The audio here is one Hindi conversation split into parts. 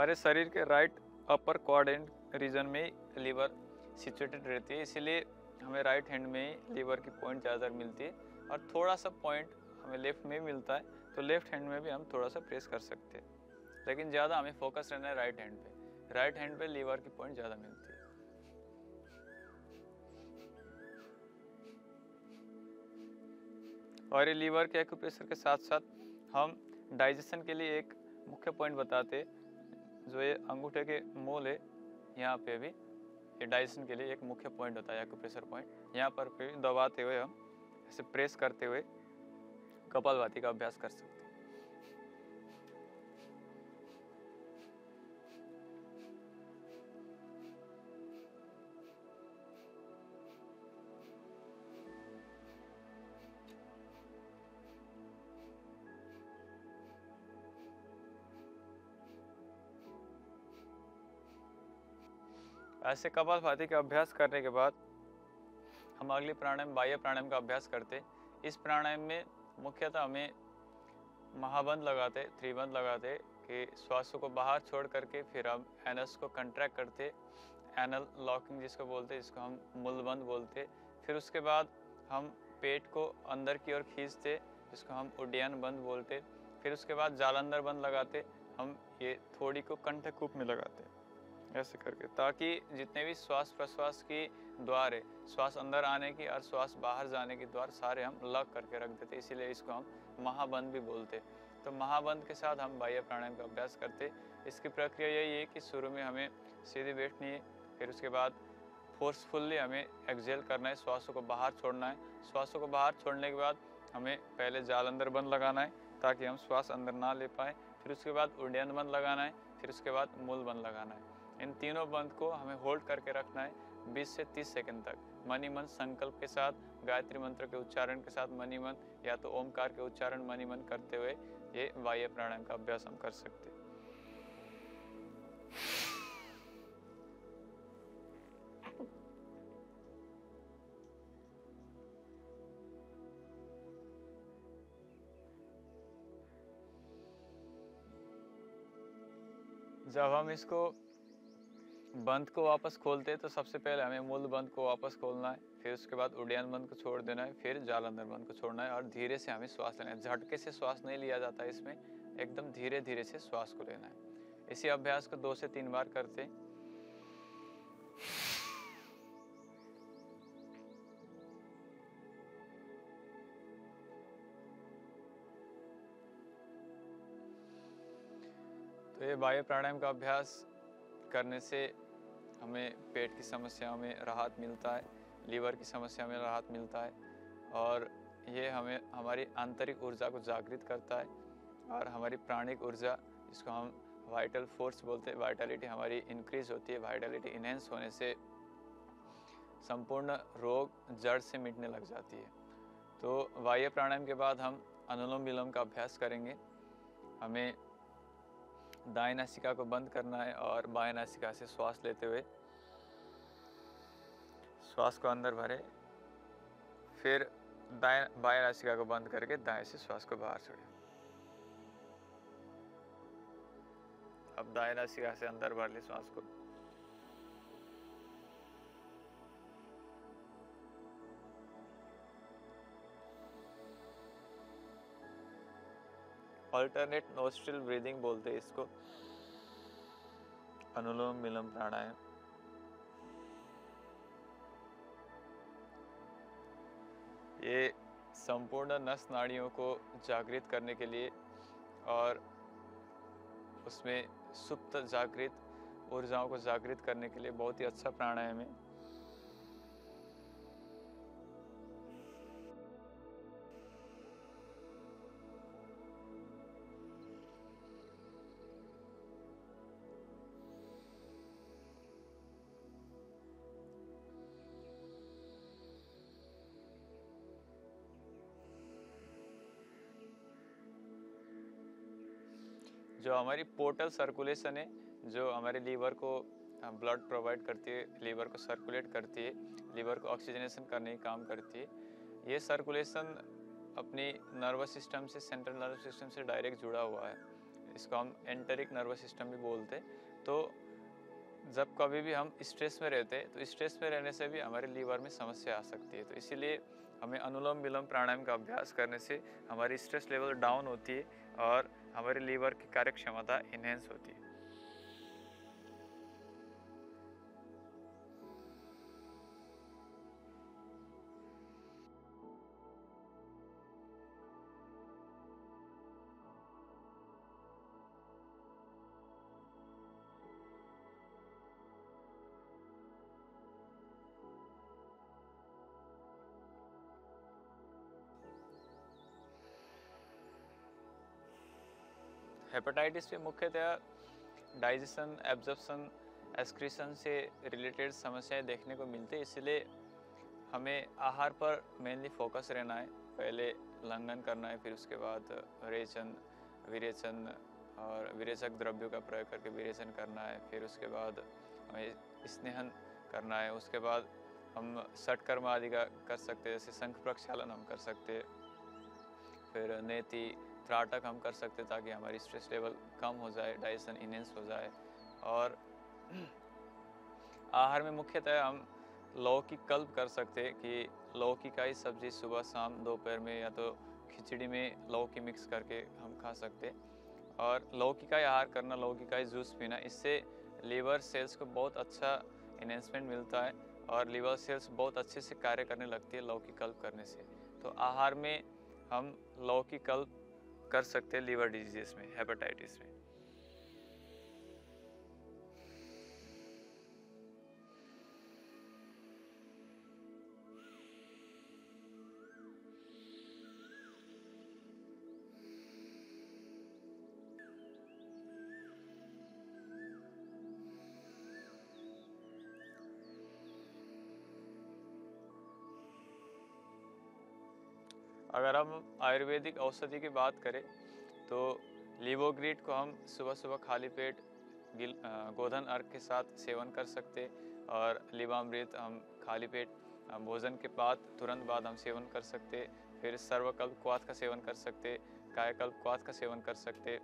हमारे शरीर के राइट अपर क्वाड्रेंट रीजन में लीवर सिचुएटेड रहती है, इसीलिए हमें राइट हैंड में ही लीवर की पॉइंट ज़्यादा मिलती है और थोड़ा सा पॉइंट हमें लेफ्ट में भी मिलता है, तो लेफ्ट हैंड में भी हम थोड़ा सा प्रेस कर सकते हैं, लेकिन ज़्यादा हमें फोकस रहना है राइट हैंड पे। राइट हैंड पे लीवर की पॉइंट ज़्यादा मिलती है। और ये लीवर के एक्यूप्रेशर के साथ साथ हम डाइजेशन के लिए एक मुख्य पॉइंट बताते, जो ये अंगूठे के मोल है यहाँ पे भी, ये डाइजेशन के लिए एक मुख्य पॉइंट होता है एक्यूप्रेशर पॉइंट। यहाँ पर भी दबाते हुए हम ऐसे प्रेस करते हुए कपालभाति का अभ्यास कर सकते हैं। ऐसे कपालभाति का अभ्यास करने के बाद हम अगली प्राणायाम बाह्य प्राणायाम का अभ्यास करते। इस प्राणायाम में मुख्यतः हमें महाबंध लगाते, त्रिबंध लगाते कि श्वास को बाहर छोड़ करके फिर हम एनस को कंट्रैक्ट करते, एनल लॉकिंग जिसको बोलते, जिसको हम मूलबंध बोलते। फिर उसके बाद हम पेट को अंदर की ओर खींचते, जिसको हम उड्डयन बंध बोलते। फिर उसके बाद जालंधर बंध लगाते, हम ये थोड़ी को कंठकूप में लगाते ऐसे करके, ताकि जितने भी श्वास प्रश्वास की द्वार है, श्वास अंदर आने की और श्वास बाहर जाने की द्वार, सारे हम लॉक करके रख देते, इसीलिए इसको हम महाबंध भी बोलते। तो महाबंध के साथ हम बाह्य प्राणायाम का अभ्यास करते। इसकी प्रक्रिया यही है कि शुरू में हमें सीधी बैठनी है, फिर उसके बाद फोर्सफुल्ली हमें एक्सहेल करना है, श्वासों को बाहर छोड़ना है। श्वासों को बाहर छोड़ने के बाद हमें पहले जालंधर बंध लगाना है ताकि हम श्वास अंदर ना ले पाए। फिर उसके बाद उड्डयन बंध लगाना है, फिर उसके बाद मूल बंध लगाना है। इन तीनों बंध को हमें होल्ड करके रखना है 20 से 30 सेकंड तक, मनी मन संकल्प के साथ, गायत्री मंत्र के उच्चारण के साथ मनी मन, या तो ओमकार के उच्चारण मनी मन करते हुए ये बाह्य प्राणायाम का अभ्यास हम कर सकते हैं। जब हम इसको बंद को वापस खोलते हैं तो सबसे पहले हमें मूल बंद को वापस खोलना है, फिर उसके बाद उड्डयन बंद को छोड़ देना है, फिर जालंधर बंद को छोड़ना है और धीरे से हमें श्वास लेना है। झटके से श्वास नहीं लिया जाता है इसमें, एकदम धीरे धीरे से श्वास को लेना है। इसी अभ्यास को 2 से 3 बार करते। तो ये बाह्य प्राणायाम का अभ्यास करने से हमें पेट की समस्याओं में राहत मिलता है, लीवर की समस्या में राहत मिलता है, और ये हमें हमारी आंतरिक ऊर्जा को जागृत करता है और हमारी प्राणिक ऊर्जा, जिसको हम वाइटल फोर्स बोलते हैं, वाइटलिटी हमारी इंक्रीज होती है। वाइटलिटी इनहेंस होने से संपूर्ण रोग जड़ से मिटने लग जाती है। तो बाह्य प्राणायाम के बाद हम अनुलोम विलोम का अभ्यास करेंगे। हमें दाएं नासिका को बंद करना है और बाएं नासिका से श्वास लेते हुए श्वास को अंदर भरे, फिर बाएं नासिका को बंद करके दाएं से श्वास को बाहर छोड़े। अब दाएं नासिका से अंदर भर ले श्वास को, अल्टरनेट नोस्ट्रिल ब्रीदिंग बोलते हैं इसको, अनुलोम विलोम प्राणायाम। ये संपूर्ण नस नाड़ियों को जागृत करने के लिए और उसमें सुप्त जागृत ऊर्जाओं को जागृत करने के लिए बहुत ही अच्छा प्राणायाम है। जो हमारी पोर्टल सर्कुलेशन है, जो हमारे लीवर को ब्लड प्रोवाइड करती है, लीवर को सर्कुलेट करती है, लीवर को ऑक्सीजनेशन करने का काम करती है। ये सर्कुलेशन अपनी नर्वस सिस्टम से, सेंट्रल नर्वस सिस्टम से डायरेक्ट जुड़ा हुआ है। इसको हम एंटेरिक नर्वस सिस्टम भी बोलते। तो जब कभी भी हम स्ट्रेस में रहते हैं तो स्ट्रेस में रहने से भी हमारे लीवर में समस्या आ सकती है। तो इसीलिए हमें अनुलोम विलोम प्राणायाम का अभ्यास करने से हमारी स्ट्रेस लेवल डाउन होती है और हमारे लीवर की कार्य क्षमता इनहेंस होती है। हेपेटाइटिस में मुख्यतः डाइजेशन, एब्जॉर्प्शन, एक्सक्रीशन से रिलेटेड समस्याएं देखने को मिलती है। इसलिए हमें आहार पर मेनली फोकस रहना है। पहले लंघन करना है, फिर उसके बाद रेचन, विरेचन और विरेचक द्रव्यों का प्रयोग करके विरेचन करना है। फिर उसके बाद हमें स्नेहन करना है। उसके बाद हम षटकर्म आदि का कर सकते हैं, जैसे शंख प्रक्षालन हम कर सकते हैं। फिर नेति, त्राटक हम कर सकते हैं ताकि हमारी स्ट्रेस लेवल कम हो जाए, डाइजेशन इनहेंस हो जाए। और आहार में मुख्यतः हम लौकी कल्प कर सकते हैं कि लौकी का ही सब्जी सुबह शाम दोपहर में या तो खिचड़ी में लौकी मिक्स करके हम खा सकते हैं। और लौकी का ही आहार करना, लौकी का ही जूस पीना, इससे लीवर सेल्स को बहुत अच्छा इन्हेंसमेंट मिलता है और लीवर सेल्स बहुत अच्छे से कार्य करने लगती है लौकी कल्प करने से। तो आहार में हम लौकी कल्प कर सकते हैं लीवर डिजीज में, हेपेटाइटिस में। अगर हम आयुर्वेदिक औषधि की बात करें तो लीवोग्रीड को हम सुबह सुबह खाली पेट गोधन अर्घ के साथ सेवन कर सकते। और लीवामृत हम खाली पेट भोजन के बाद तुरंत बाद हम सेवन कर सकते। फिर सर्वकल्प क्वाथ का सेवन कर सकते, कायाकल्प क्वाथ का सेवन कर सकते।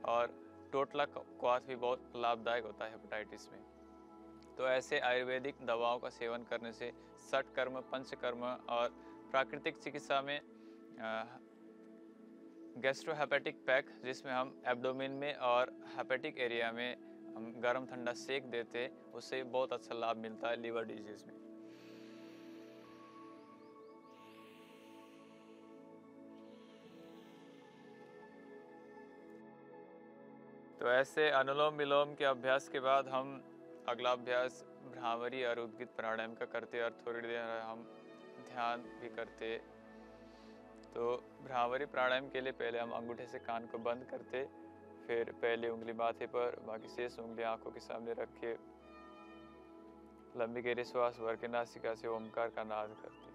और टोटला क्वाथ भी बहुत लाभदायक होता है हेपेटाइटिस में। तो ऐसे आयुर्वेदिक दवाओं का सेवन करने से षटकर्म, पंचकर्म और प्राकृतिक चिकित्सा में गैस्ट्रोहेपेटिक पैक, जिसमें हम एब्डोमेन में और हेपेटिक एरिया में हम गर्म ठंडा सेक देते हैं, उससे बहुत अच्छा लाभ मिलता है लीवर डिजीज में। तो ऐसे अनुलोम विलोम के अभ्यास के बाद हम अगला अभ्यास भ्रामरी और उद्गीत प्राणायाम का करते और थोड़ी देर हम ध्यान भी करते। तो भ्रामरी प्राणायाम के लिए पहले हम अंगूठे से कान को बंद करते, फिर पहली उंगली माथे पर, बाकी शेष उंगली आंखों के सामने रख के लंबी गहरी श्वास भर के नासिका से ओमकार का नाद करते।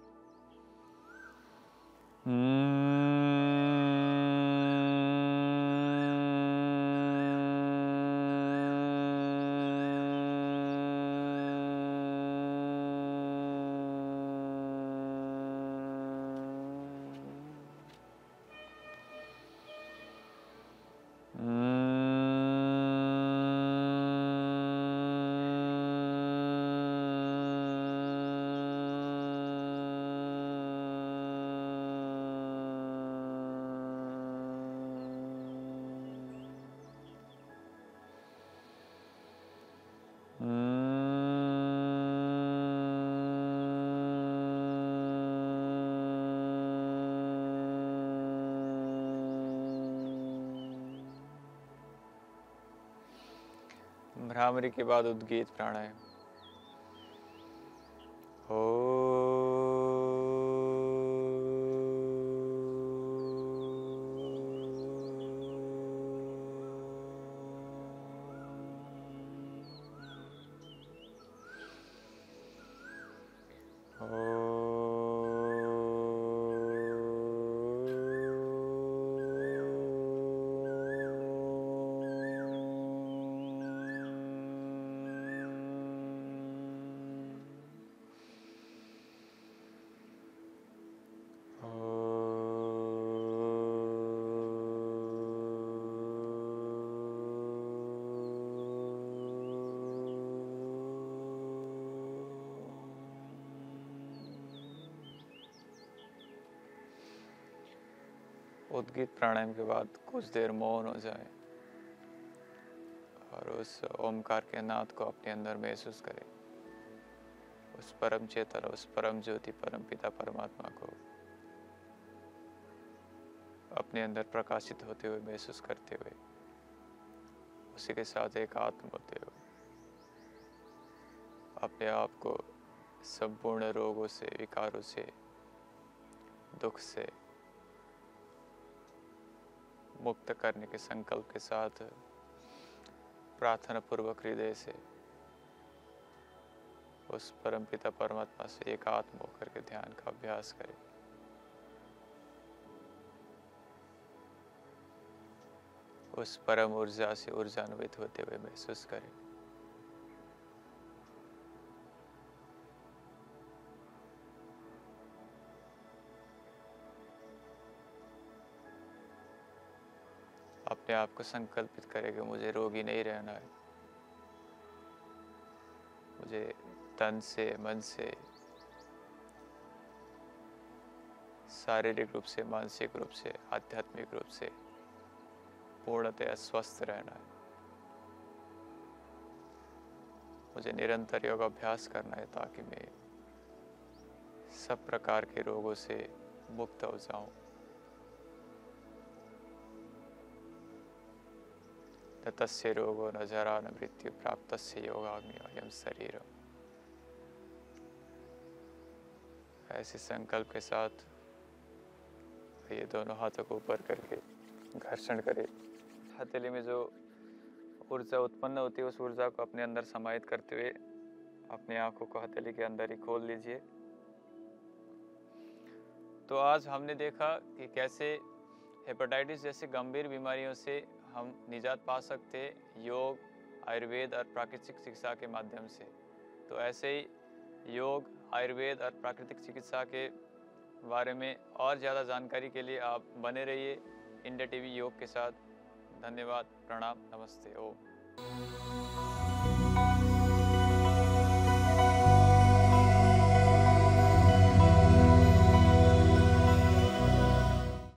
भ्रामरी के बाद उद्गीत प्राणायाम। उद्गीत प्राणायाम के बाद कुछ देर मौन हो जाए और उस ओमकार के नाद को अपने अंदर महसूस करें। उस परम चेतन, उस परम ज्योति, परम पिता परमात्मा को अपने अंदर प्रकाशित होते हुए महसूस करते हुए, उसी के साथ एक आत्म होते हुए अपने आप को संपूर्ण रोगों से, विकारों से, दुख से मुक्त करने के संकल्प के साथ प्रार्थना पूर्वक हृदय से उस परम पिता परमात्मा से एक आत्म होकर के ध्यान का अभ्यास करें। उस परम ऊर्जा से ऊर्जान्वित होते हुए महसूस करें। अपने आप को संकल्पित करें कि मुझे रोगी नहीं रहना है। मुझे तन से, मन से, शारीरिक रूप से, मानसिक रूप से, आध्यात्मिक रूप से पूर्णतया स्वस्थ रहना है। मुझे निरंतर योग अभ्यास करना है ताकि मैं सब प्रकार के रोगों से मुक्त हो जाऊं। न तस्य रोगो न जरा न मृत्यु प्राप्तस्य योगाग्नि अयं शरीरम। ऐसे संकल्प के साथ ये दोनों हाथों को ऊपर करके घर्षण करें। हथेली में जो ऊर्जा उत्पन्न होती है उस ऊर्जा को अपने अंदर समाहित करते हुए अपनी आंखों को हथेली के अंदर ही खोल लीजिए। तो आज हमने देखा कि कैसे हेपेटाइटिस जैसी गंभीर बीमारियों से हम निजात पा सकते हैं योग, आयुर्वेद और प्राकृतिक चिकित्सा के माध्यम से। तो ऐसे ही योग, आयुर्वेद और प्राकृतिक चिकित्सा के बारे में और ज़्यादा जानकारी के लिए आप बने रहिए इंडिया टीवी योग के साथ। धन्यवाद, प्रणाम, नमस्ते, ओम।